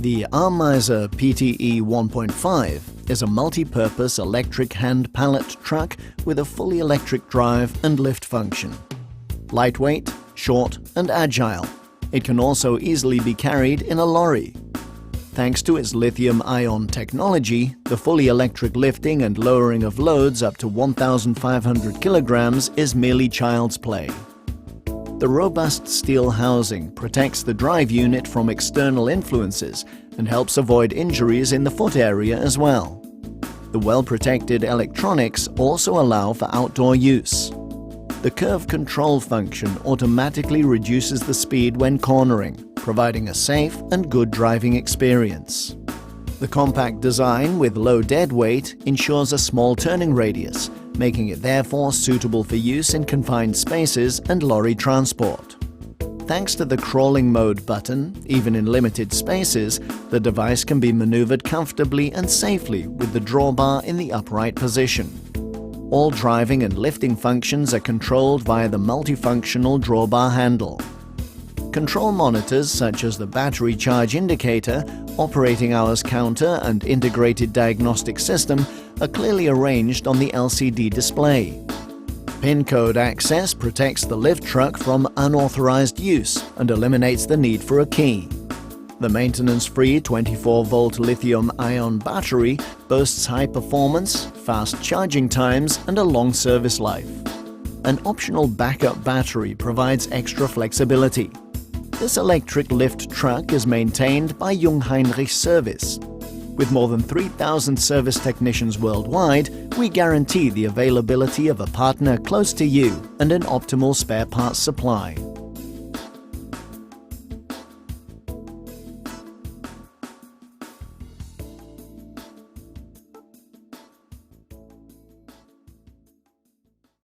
The Ameise PTE 1.5 is a multi-purpose electric hand pallet truck with a fully electric drive and lift function. Lightweight, short and agile, it can also easily be carried in a lorry. Thanks to its lithium-ion technology, the fully electric lifting and lowering of loads up to 1,500 kilograms is merely child's play. The robust steel housing protects the drive unit from external influences and helps avoid injuries in the foot area as well. The well-protected electronics also allow for outdoor use. The curve control function automatically reduces the speed when cornering, providing a safe and good driving experience. The compact design with low dead weight ensures a small turning radius, making it therefore suitable for use in confined spaces and lorry transport. Thanks to the crawling mode button, even in limited spaces, the device can be maneuvered comfortably and safely with the drawbar in the upright position. All driving and lifting functions are controlled via the multifunctional drawbar handle. Control monitors such as the battery charge indicator, operating hours counter and integrated diagnostic system are clearly arranged on the LCD display. PIN code access protects the lift truck from unauthorized use and eliminates the need for a key. The maintenance-free 24-volt lithium-ion battery boasts high performance, fast charging times and a long service life. An optional backup battery provides extra flexibility. This electric lift truck is maintained by Jungheinrich Service. With more than 3,000 service technicians worldwide, we guarantee the availability of a partner close to you and an optimal spare parts supply.